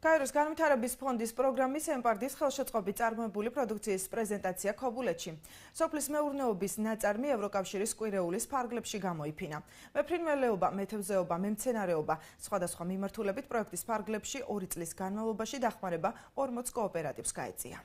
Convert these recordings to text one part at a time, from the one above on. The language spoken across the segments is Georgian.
გაეროს განვითარების ფონდის პროგრამის ემპარდის ხელშეწყობით წარმოებული პროდუქციის პრეზენტაცია ქობულეთში. სოფლის მეურნეობის ნაწარმი ევროკავშირის კვირეულის ფარგლებში გამოიფინა. მეფრინველეობა, მეთევზეობა, მემცენარეობა, სხვადასხვა მიმართულებით პროექტის ფარგლებში 2 წლის განმავლობაში დახმარება 40 კოოპერატივს გაეწია.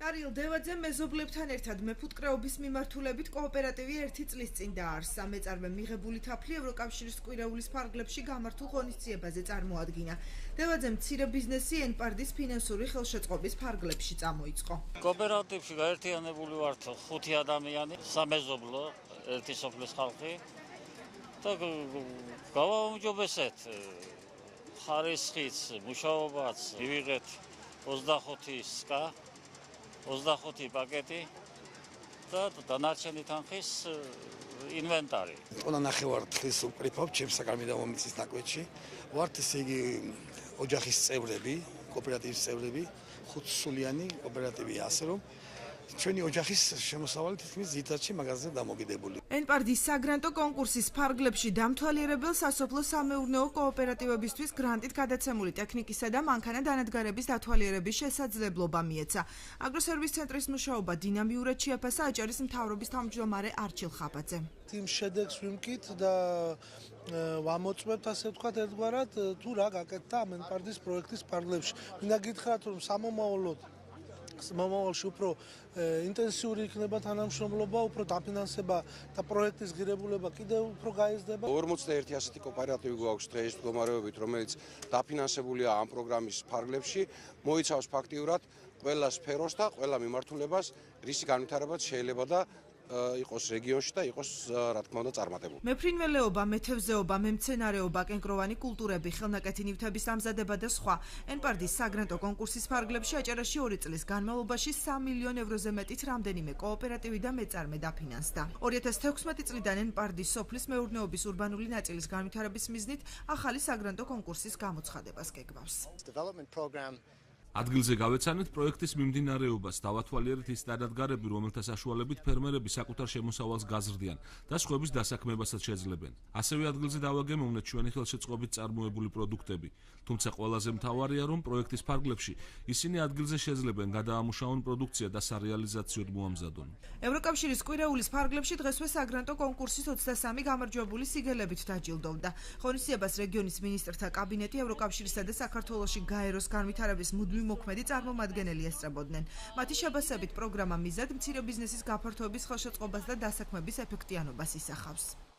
ტარიელ დევაძე მეზობლებთან ერთად მეფუტკრეობის მიმართულებით კოოპერატივი 1 წლის წინ დაარსა. მეწარმე მიღებული თაფლი ევროკავშირის კვირეულის ფარგლებში გამართულ ღონისძიებაზე წარმოადგინა. დევაძემ მცირე ბიზნესი ემპარდის ფინანსური ხელშეწყობის ფარგლებში წამოიწყო. კოოპერატივში გაერთიანებული ვართ 5 ადამიანი, სამეზობლო, ერთი სოფლის ხალხი და გავაუმჯობესეთ ხარისხიც, მუშაობაც მივიღეთ 25 სკა 25 პაკეტი და დანარჩენი თანხის ინვენტარი. Ona ნახევარ დღის უკრიფავ ჩემს საგამიდამომიცის ნაკვეთში. ვართ ესე იგი ოჯახის წევრები, კოოპერატივის წევრები, 5 სულიანი კოოპერატივი ასე რომ ჩვენი ოჯახის შემოსავალი თითქმის ძირითადში მაგაზე დამოკიდებული. ემპარდის საგრანტო კონკურსის ფარგლებში დამთვალიერებელ სასოფლო სამეურნეო კოოპერატივებისთვის გრანტით გადაცემული ტექნიკისა და მანქანა-დანადგარების დათვალიერების შესაძლებლობა მიეცა. აგროსერვის ცენტრის მუშაობა დინამიურად შეაფასა აჭარის მთავრობის თავმჯდომარე არჩილ ხაბაძე. იმ შედეგს ვიმკით და ვამოწმებთ ასე ვთქვათ ერთგვარად თუ რა გაკეთდა ამ ემპარდის პროექტის ფარგლებში. მინდა გითხრათ რომ მომავალში უფრო ინტენსიური იქნება თანამშრომლობა, უფრო დაფინანსება და პროექტის ღირებულება კიდევ უფრო გაიზრდება. 41 ასეთი კოოპერატივი გვაქვს დღეს მდგომარეობით, რომელიც დაფინანსებულია ამ პროგრამის ფარგლებში, მოიცავს ფაქტიურად ყველა სფეროს და ყველა მიმართულებას, რისი განვითარებაც შეიძლება და იყოს რეგიონში და იყოს რა თქმა უნდა წარმატებული. მეფრინველეობა, მეთევზეობა, მემცენარეობა, კენკროვანი კულტურები, ხელნაკეთი ნივთების ამზადება და სხვა. ემპარდის საგრანტო კონკურსის ფარგლებში აჭარაში 2 წლის განმავლობაში 3 მილიონ ევროზე მეტით რამდენიმე კოოპერატივი და მეწარმე დაფინანსდა. 2016 წლიდან ემპარდის სოფლის მეურნეობის ურბანული ნაწილის განვითარების მიზნით ახალი საგრანტო კონკურსის გამოცხადებას გეგმავს. ადგილზე გავეცანეთ პროექტის მიმდინარეობას, დავათვალიერეთ ის დანადგარები, რომელთა საშუალებით ფერმერები საკუთარ შემოსავალს გაზრდიან და სხვების დასაქმებასაც შეძლებენ. ასევე ადგილზე დავაგემოვნეთ ჩვენი ხელშეწყობით წარმოებული პროდუქტები. თუმცა ყველაზე მთავარია, რომ პროექტის ფარგლებში ისინი ადგილზე შეძლებენ გადაამუშავონ პროდუქცია და სარეალიზაციოდ მოამზადონ. ევროკავშირის კვირეულის ფარგლებში დღესვე საგრანტო კონკურსის 23 გამარჯვებული სიგელებით დაჯილდოვდა. ღონისძიებას რეგიონის მინისტრთა კაბინეტი, ევროკავშირისა და საქართველოში გაეროს განვითარების მუდმივი მოქმედი წარმომადგენელი ესწრებოდნენ. მათი შებასებით პროგრამა მიზად მცირე ბიზნესის გაფართოების ხელშეწყობას და დასაქმების ეფექტიანობას ისახავს.